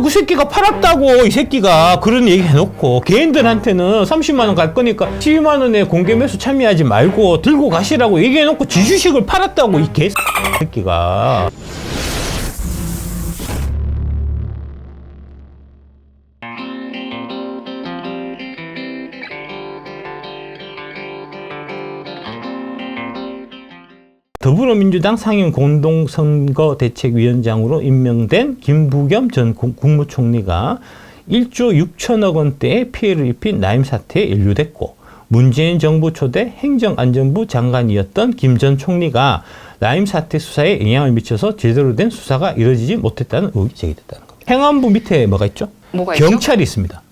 그 새끼가 팔았다고 이 새끼가 그런 얘기 해놓고 개인들한테는 30만 원 갈 거니까 12만 원에 공개 매수 참여하지 말고 들고 가시라고 얘기해놓고 지 주식을 팔았다고 이 개 새끼가. 더불어민주당 상임 공동선거대책위원장으로 임명된 김부겸 전 국무총리가 1조 6천억 원대의 피해를 입힌 라임 사태에 연루됐고, 문재인 정부 초대 행정안전부 장관이었던 김 전 총리가 라임 사태 수사에 영향을 미쳐서 제대로 된 수사가 이루어지지 못했다는 의혹이 제기됐다는 겁니다. 행안부 밑에 뭐가 있죠? 뭐가 경찰이 있습니다.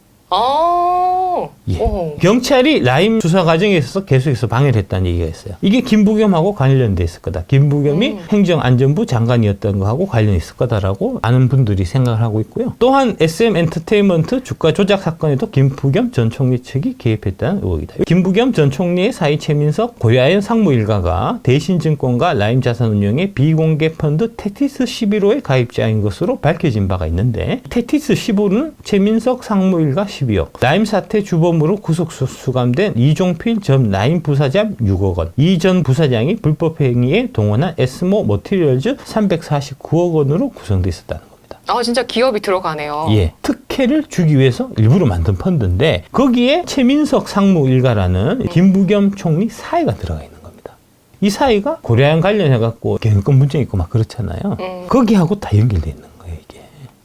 예. 경찰이 라임 수사 과정에 있어서 계속해서 방해를 했다는 얘기가 있어요. 이게 김부겸하고 관련돼 있을 거다. 김부겸이 행정안전부 장관이었던 거하고 관련이 있을 거다라고 많은 분들이 생각을 하고 있고요. 또한 SM엔터테인먼트 주가 조작 사건에도 김부겸 전 총리 측이 개입했다는 의혹이다. 김부겸 전 총리의 사위 최민석 고려아연 상무 일가가 대신증권과 라임 자산운용의 비공개 펀드 테티스 11호의 가입자인 것으로 밝혀진 바가 있는데, 테티스 15호는 최민석 상무 일가 12억, 라임 사태 주범으로 구속 수감된 이종필 전 라임 부사장 6억 원, 이 전 부사장이 불법 행위에 동원한 에스모 머티리얼즈 349억 원으로 구성되어 있었다는 겁니다. 아, 진짜 기업이 들어가네요. 예, 특혜를 주기 위해서 일부러 만든 펀드인데, 거기에 최민석 상무 일가라는 김부겸 총리 사위가 들어가 있는 겁니다. 이 사위가 고려아연 관련해갖고 경영권 문제 있고 막 그렇잖아요. 거기하고 다 연결되어 있는 거예요.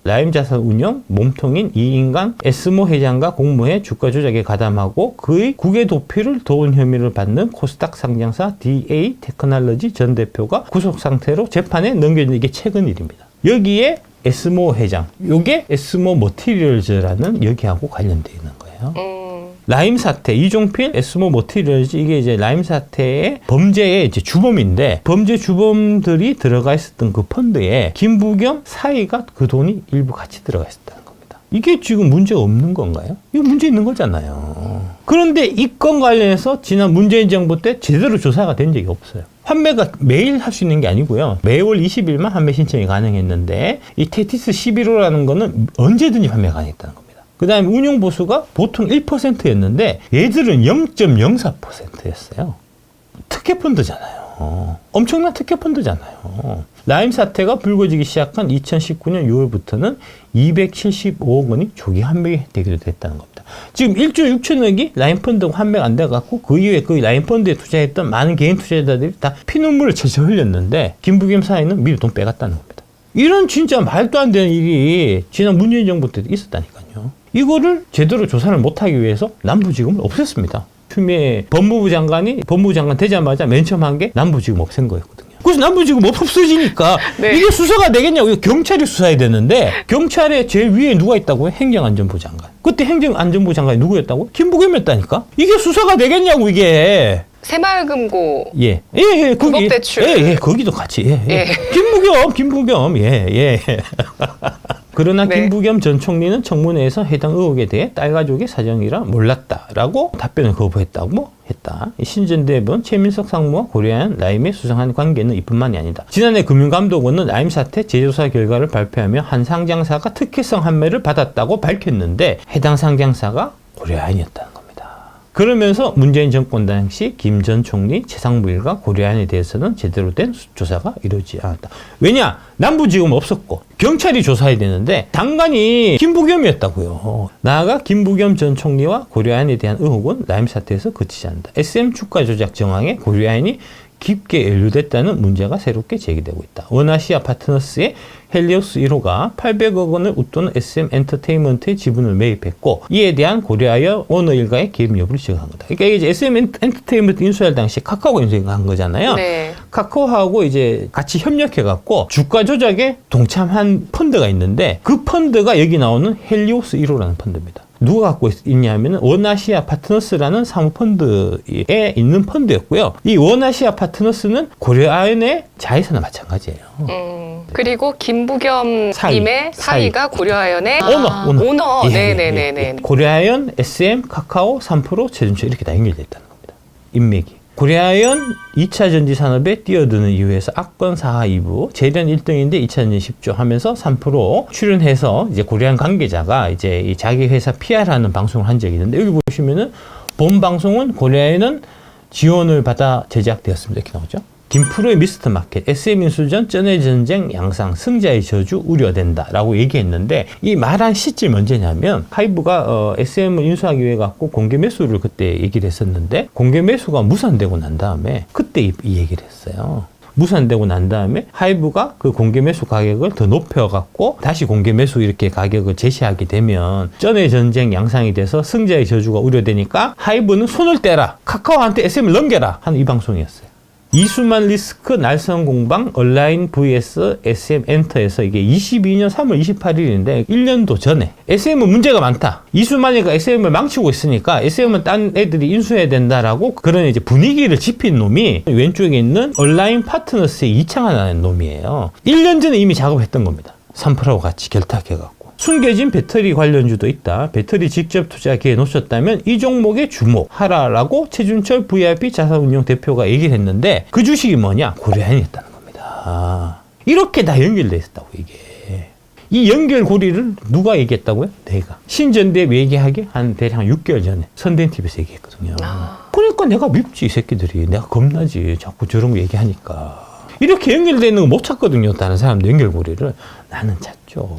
라임 자산 운영 몸통인 이인강 에스모 회장과 공모해 주가 조작에 가담하고 그의 국외 도피를 도운 혐의를 받는 코스닥 상장사 DA 테크놀로지 전 대표가 구속 상태로 재판에 넘겨진 게 최근 일입니다. 여기에 에스모 회장, 요게 에스모 머티리얼즈라는 여기하고 관련되어 있는 거예요. 라임 사태, 이종필, 에스모 머티리얼즈, 이게 이제 라임 사태의 범죄의 이제 주범인데, 범죄 주범들이 들어가 있었던 그 펀드에 김부겸 사위가 그 돈이 일부 같이 들어가 있었다는 겁니다. 이게 지금 문제가 없는 건가요? 이거 문제 있는 거잖아요. 그런데 이 건 관련해서 지난 문재인 정부 때 제대로 조사가 된 적이 없어요. 환매가 매일 할 수 있는 게 아니고요. 매월 20일만 환매 신청이 가능했는데, 이 테티스 11호라는 거는 언제든지 환매가 가능했다는 겁니다. 그 다음에 운용보수가 보통 1%였는데 얘들은 0.04%였어요. 특혜펀드잖아요. 엄청난 특혜펀드잖아요. 라임 사태가 불거지기 시작한 2019년 6월부터는 275억 원이 조기 환매가 되기도 됐다는 겁니다. 지금 1조 6천억이 라임펀드가 환매가 안 돼갖고 그 이후에 그 라임펀드에 투자했던 많은 개인 투자자들이 다 피눈물을 철철 흘렸는데, 김부겸 사위는 미리 돈 빼갔다는 겁니다. 이런 진짜 말도 안 되는 일이 지난 문재인 정부 때도 있었다니까요. 이거를 제대로 조사를 못하기 위해서 남부지검을 없앴습니다. 추미애 법무부 장관이 법무부 장관 되자마자 맨 처음 한 게 남부지검 없앤 거였거든요. 그래서 남부지검 없어지니까 네. 이게 수사가 되겠냐고. 경찰이 수사해야 되는데, 경찰의 제일 위에 누가 있다고요? 행정안전부 장관. 그때 행정안전부 장관이 누구였다고요? 김부겸이었다니까. 이게 수사가 되겠냐고 이게. 새마을금고. 예. 불법 대출. 거기도 같이. 예. 김부겸. 그러나 네. 김부겸 전 총리는 청문회에서 해당 의혹에 대해 딸 가족의 사정이라 몰랐다라고 답변을 거부했다고 했다. 신전대본 최민석 상무와 고려아연 라임의 수상한 관계는 이뿐만이 아니다. 지난해 금융감독원은 라임 사태 재조사 결과를 발표하며 한 상장사가 특혜성 환매를 받았다고 밝혔는데, 해당 상장사가 고려아연이었다는 겁니다. 그러면서 문재인 정권 당시 김 전 총리, 최상무 일가, 고려아연에 대해서는 제대로 된 조사가 이루어지지 않았다. 왜냐? 남부지검 없었고 경찰이 조사해야 되는데 장관이 김부겸이었다고요. 나아가 김부겸 전 총리와 고려아연에 대한 의혹은 라임 사태에서 그치지 않는다. SM 주가 조작 정황에 고려아연이 깊게 연루됐다는 문제가 새롭게 제기되고 있다. 원아시아 파트너스의 헬리오스 1호가 800억 원을 웃도는 SM엔터테인먼트의 지분을 매입했고, 이에 대한 고려아연 오너 일가의 개입 여부를 지적한 거다. 그러니까 이제 SM엔터테인먼트 인수할 당시 카카오가 인수한 거잖아요. 네. 카카오하고 이제 같이 협력해갖고 주가 조작에 동참한 펀드가 있는데, 그 펀드가 여기 나오는 헬리오스 1호라는 펀드입니다. 누가 갖고 있냐면은 원아시아 파트너스라는 사모펀드에 있는 펀드였고요. 이 원아시아 파트너스는 고려아연의 자회사나 마찬가지예요. 그리고 김부겸 님의 사위가 고려아연의 오너. 네네네네. 고려아연, SM, 카카오, 3프로, 최준철 이렇게 다 연결되어 있다는 겁니다. 인맥이. 고려아연 2차 전지 산업에 뛰어드는 이유에서 악건 4하 2부, 재련 1등인데 2차 전지 10조 하면서 3% 출연해서 이제 고려아연 관계자가 이제 이 자기 회사 PR하는 방송을 한 적이 있는데, 여기 보시면은 본 방송은 고려아연은 지원을 받아 제작되었습니다. 이렇게 나오죠. 김프로의 미스터 마켓, SM 인수전, 쩐의 전쟁 양상, 승자의 저주 우려된다라고 얘기했는데, 이 말한 시점이 언제냐면 하이브가 SM을 인수하기 위해 갖고 공개 매수를 그때 얘기를 했었는데, 공개 매수가 무산되고 난 다음에 그때 이 얘기를 했어요. 무산되고 난 다음에 하이브가 그 공개 매수 가격을 더 높여갖고 다시 공개 매수 이렇게 가격을 제시하게 되면 쩐의 전쟁 양상이 돼서 승자의 저주가 우려되니까 하이브는 손을 떼라, 카카오한테 SM을 넘겨라 하는 이 방송이었어요. 이수만 리스크 날선 공방 온라인 vs SM 엔터에서 이게 22년 3월 28일인데 1년도 전에 SM은 문제가 많다. 이수만이가 SM을 망치고 있으니까 SM은 딴 애들이 인수해야 된다라고 그런 이제 분위기를 짚인 놈이 왼쪽에 있는 온라인 파트너스의 이창환이라는 놈이에요. 1년 전에 이미 작업했던 겁니다. 3%하고 같이 결탁해갖고. 숨겨진 배터리 관련주도 있다. 배터리 직접 투자 기회 놓쳤다면 이 종목에 주목하라라고 최준철 VIP 자산운용 대표가 얘기를 했는데, 그 주식이 뭐냐? 고려아연이었다는 겁니다. 이렇게 다 연결돼 있었다고 이게. 이 연결고리를 누가 얘기했다고요? 내가. 신전대 얘기하기 한 대략 6개월 전에 선대TV에서 얘기했거든요. 그러니까 내가 밉지, 이 새끼들이. 내가 겁나지. 자꾸 저런 거 얘기하니까. 이렇게 연결되어 있는 거 못 찾거든요. 다른 사람도 연결고리를. 나는 찾죠.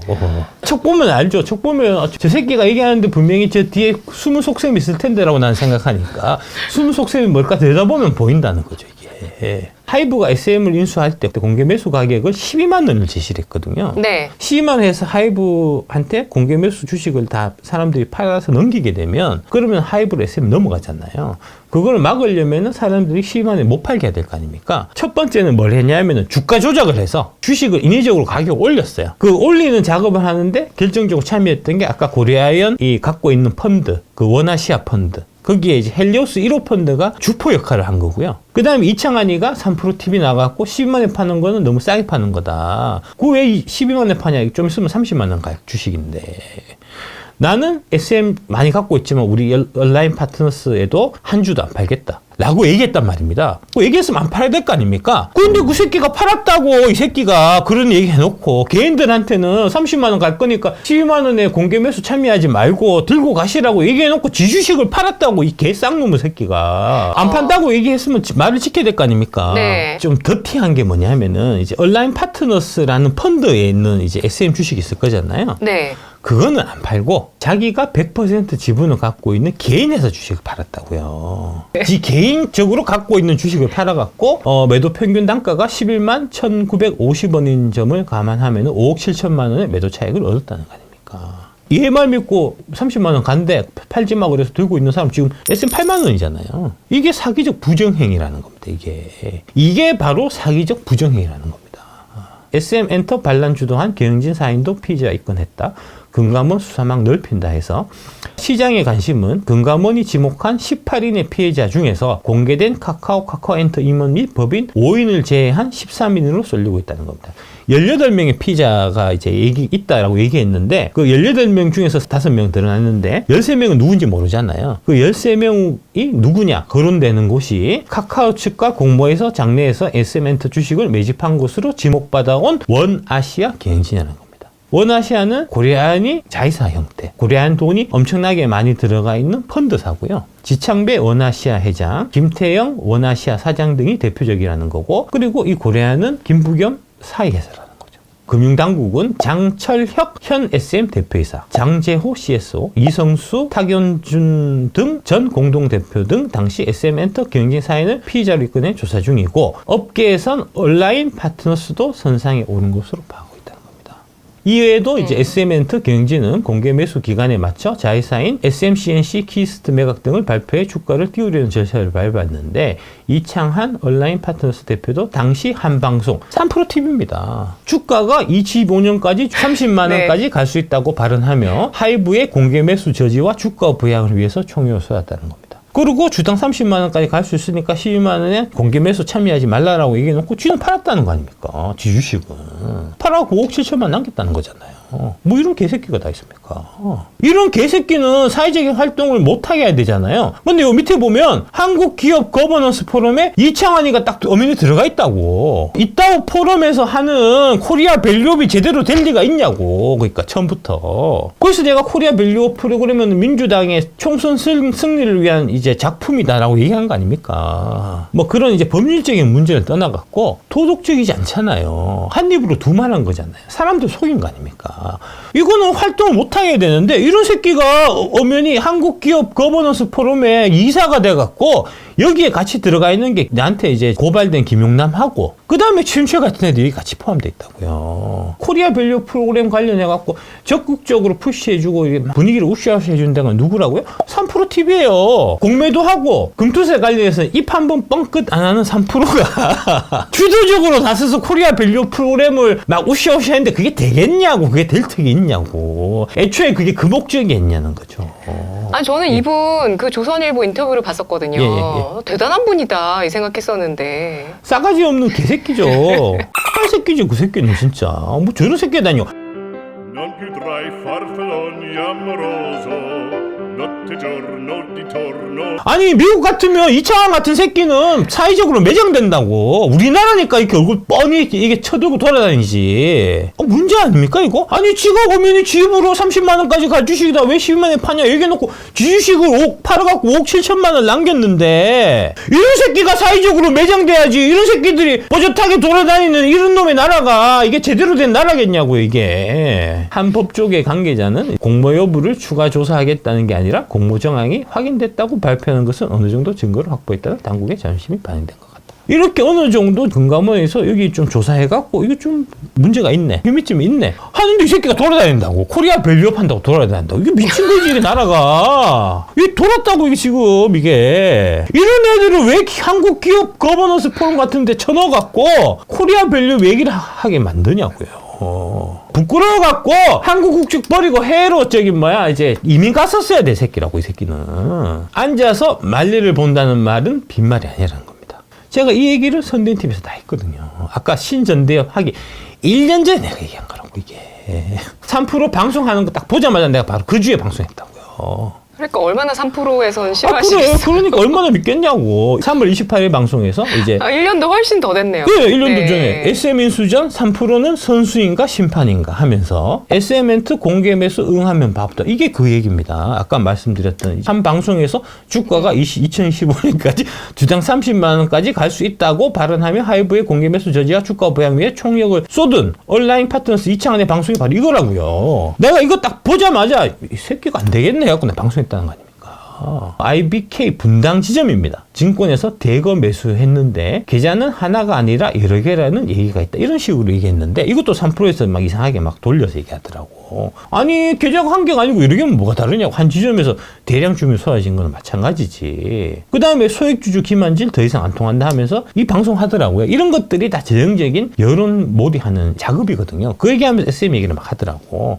척 보면 알죠. 척 보면 저 새끼가 얘기하는데 분명히 저 뒤에 숨은 속셈이 있을 텐데라고 나는 생각하니까, 숨은 속셈이 뭘까 들여다보면 보인다는 거죠, 이게. 하이브가 SM을 인수할 때 공개 매수 가격을 12만 원을 제시를 했거든요. 네. 12만 원에서 하이브한테 공개 매수 주식을 다 사람들이 팔아서 넘기게 되면, 그러면 하이브로 SM 넘어가잖아요. 그걸 막으려면 사람들이 12만 원에 못 팔게 해야 될 거 아닙니까? 첫 번째는 뭘 했냐면은 주가 조작을 해서 주식을 인위적으로 가격을 올렸어요. 그 올리는 작업을 하는데 결정적으로 참여했던 게 아까 고려아연이 갖고 있는 펀드, 그 원아시아 펀드. 거기에 이제 헬리오스 1호 펀드가 주포 역할을 한 거고요. 그 다음에 이창환이가 3% TV 나갔고 12만 원에 파는 거는 너무 싸게 파는 거다. 그 왜 12만 원에 파냐? 좀 있으면 30만 원 가격 주식인데. 나는 SM 많이 갖고 있지만 우리 온라인 파트너스에도 한 주도 안 팔겠다 라고 얘기했단 말입니다. 뭐 얘기했으면 안 팔아야 될 거 아닙니까? 근데 그 새끼가 팔았다고, 이 새끼가 그런 얘기 해놓고 개인들한테는 30만 원 갈 거니까 12만 원에 공개 매수 참여하지 말고 들고 가시라고 얘기해놓고 지 주식을 팔았다고, 이 개 쌍놈의 새끼가. 안 판다고 얘기했으면 말을 지켜야 될 거 아닙니까? 네. 좀 더티한 게 뭐냐면은 이제 온라인 파트너스라는 펀드에 있는 이제 SM 주식이 있을 거잖아요. 네. 그거는 안 팔고 자기가 100% 지분을 갖고 있는 개인 회사 주식을 팔았다고요. 지 개인적으로 갖고 있는 주식을 팔아갖고 매도 평균 단가가 11만 1,950원인 점을 감안하면 5억 7천만 원의 매도 차익을 얻었다는 거 아닙니까? 얘 말 믿고 30만 원 간대 팔지 마 그래서 들고 있는 사람 지금 SM 8만 원이잖아요. 이게 사기적 부정행위라는 겁니다. 이게 바로 사기적 부정행위라는 겁니다. SM 엔터 반란 주도한 경진 사인도 피의자 입건했다. 금감원 수사망 넓힌다 해서 시장의 관심은 금감원이 지목한 18인의 피해자 중에서 공개된 카카오엔터 임원 및 법인 5인을 제외한 13인으로 쏠리고 있다는 겁니다. 18명의 피의자가 이제 있다라고 얘기했는데, 그 18명 중에서 5명 드러났는데 13명은 누군지 모르잖아요. 그 13명이 누구냐 거론되는 곳이 카카오 측과 공모해서 장내에서 SM엔터 주식을 매집한 곳으로 지목받아온 원아시아 경영진이라는 겁니다. 원아시아는 고려아연이 자회사 형태, 고려아연 돈이 엄청나게 많이 들어가 있는 펀드사고요. 지창배 원아시아 회장, 김태영 원아시아 사장 등이 대표적이라는 거고, 그리고 이 고려아연은 김부겸 사회회사라는 거죠. 금융당국은 장철혁 현 SM 대표이사, 장재호 CSO, 이성수, 탁연준 등 전 공동대표 등 당시 SM엔터 경영진 사인을 피의자로 입건해 조사 중이고, 업계에선 온라인 파트너스도 선상에 오른 것으로 봐요. 이외에도 이제 SM엔터 경영진은 공개 매수 기간에 맞춰 자회사인 SMCNC 키스트 매각 등을 발표해 주가를 띄우려는 절차를 밟았는데, 이창한 온라인 파트너스 대표도 당시 한 방송 3% TV입니다. 주가가 2025년까지 30만 원까지 갈 수 있다고 발언하며 하이브의 공개 매수 저지와 주가 부양을 위해서 총력을 쏟았다는 겁니다. 그리고 주당 30만 원까지 갈 수 있으니까 12만 원에 공개 매수 참여하지 말라라고 얘기해놓고 지는 팔았다는 거 아닙니까? 지 주식은. 팔아고 5억 7천만 남겼다는 거잖아요. 뭐 이런 개새끼가 다 있습니까? 이런 개새끼는 사회적인 활동을 못하게 해야 되잖아요. 근데 요 밑에 보면 한국 기업 거버넌스 포럼에 이창환이가 딱 어민이 들어가 있다고. 이따오 포럼에서 하는 코리아 밸류업이 제대로 될 리가 있냐고. 그러니까 처음부터. 그래서 내가 코리아 밸류업 프로그램은 민주당의 총선 승리를 위한 이제 작품이다라고 얘기한 거 아닙니까? 뭐 그런 이제 법률적인 문제를 떠나갔고 도덕적이지 않잖아요. 한 입으로 두말한 거잖아요. 사람들 속인 거 아닙니까? 이거는 활동을 못하게 해야 되는데 이런 새끼가 엄연히 한국 기업 거버넌스 포럼에 이사가 돼갖고 여기에 같이 들어가 있는 게 나한테 이제 고발된 김용남하고 그 다음에 최윤철 같은 애들이 같이 포함되어 있다고요. 코리아 밸류 프로그램 관련해갖고 적극적으로 푸시해주고 분위기를 우시해주는 데가 누구라고요? 3프로TV예요. 공매도 하고 금투세 관련해서 입 한 번 뻥끗 안 하는 3프로가 주도적으로 나서서 코리아 밸류 프로그램을 막 우시우시했는데 그게 되겠냐고. 그게 될 턱이 있냐고. 애초에 그게 그 목적이었냐는 거죠. 아니 저는 이분 그 조선일보 인터뷰를 봤었거든요. 예. 대단한 분이다 이 생각했었는데 싸가지 없는 개새끼죠. 한 새끼죠 그 새끼는 진짜. 뭐 저런 새끼다뇨. Non più tra i farfalloni amoroso, notte giorno di torno. 아니 미국 같으면 이창환 같은 새끼는 사회적으로 매장된다고. 우리나라니까 이렇게 얼굴 뻔히 이게 쳐들고 돌아다니지. 문제 아닙니까 이거? 아니 지가 보면 집으로 30만 원까지 갈 주식이다 왜 12만 원에 파냐 얘기해놓고 지 주식을 팔아갖고 5억 7천만 원 남겼는데 이런 새끼가 사회적으로 매장돼야지. 이런 새끼들이 뽀젓하게 돌아다니는 이런 놈의 나라가 이게 제대로 된 나라겠냐고. 이게 한 법조계 관계자는 공모 여부를 추가 조사하겠다는 게 아니라 공모 정황이 확인됐다고 발표하는 것은 어느 정도 증거를 확보했다는 당국의 자존심이 반영된 것 같다. 이렇게 어느 정도 금감원에서 여기 좀 조사해갖고 이게 좀 문제가 있네, 혐의점이 있네 하는데 이 새끼가 돌아다닌다고. 코리아 밸류업 한다고 돌아다닌다고. 이게 미친 거지 이게 나라가. 이게 돌았다고 이게 지금 이게. 이런 애들을 왜 한국 기업 거버넌스 포럼 같은 데 쳐넣어갖고 코리아 밸류업 얘기를 하게 만드냐고요. 부끄러워갖고 한국 국적 버리고 해외로 이제 이민 갔었어야 돼 새끼라고. 이 새끼는 앉아서 말리를 본다는 말은 빈말이 아니라는 겁니다. 제가 이 얘기를 선대인 TV에서 다 했거든요. 아까 신전대협 하기 1년 전에 내가 얘기한 거라고. 이게 3% 방송하는 거 딱 보자마자 내가 바로 그 주에 방송했다고요. 그러니까 얼마나 3%에선 그래. 싫어하시겠어요. 그러니까 얼마나 믿겠냐고. 3월 28일 방송에서 이제 1년도 훨씬 더 됐네요. 그래, 1년도 네. 전에 SM 인수전 3%는 선수인가 심판인가 하면서 SM 멘트 공개 매수 응하면 밥다. 이게 그 얘기입니다. 아까 말씀드렸던 한 방송에서 주가가 2025년까지 주당 30만 원까지 갈 수 있다고 발언하며 하이브의 공개 매수 저지와 주가 보양 위에 총력을 쏟은 온라인 파트너스 이창환의 방송이 바로 이거라고요. 내가 이거 딱 보자마자 이 새끼가 안 되겠네 해갖고 내가 방송했다는 거 아닙니까? IBK 분당 지점입니다. 증권에서 대거 매수했는데 계좌는 하나가 아니라 여러 개라는 얘기가 있다. 이런 식으로 얘기했는데 이것도 3%에서 막 이상하게 막 돌려서 얘기하더라고. 아니 계좌가 한 개가 아니고 여러 개면 뭐가 다르냐고. 한 지점에서 대량 주문이 쏟아진 건 마찬가지지. 그 다음에 소액주주 김한질 더 이상 안 통한다 하면서 이 방송 하더라고요. 이런 것들이 다 전형적인 여론 몰이하는 작업이거든요. 그 얘기하면서 SM 얘기를 막 하더라고.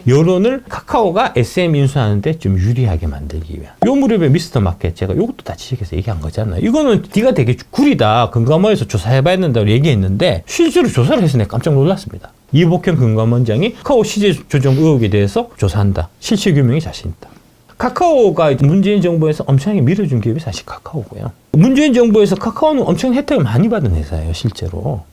여론을 카카오가 SM 인수하는데 좀 유리하게 만들기 위한. 요 무렵에 미스터 마켓 제가 요것도 다 지적해서 얘기한 거잖아요. 이거는 네가 되게 구리다. 금감원에서 조사해봐야 된다고 얘기했는데 실제로 조사를 해서 내가 깜짝 놀랐습니다. 이복현 금감원장이 카카오 시세 조정 의혹에 대해서 조사한다. 실체 규명에 자신 있다. 카카오가 문재인 정부에서 엄청나게 밀어준 기업이 사실 카카오고요. 문재인 정부에서 카카오는 엄청 혜택을 많이 받은 회사예요, 실제로.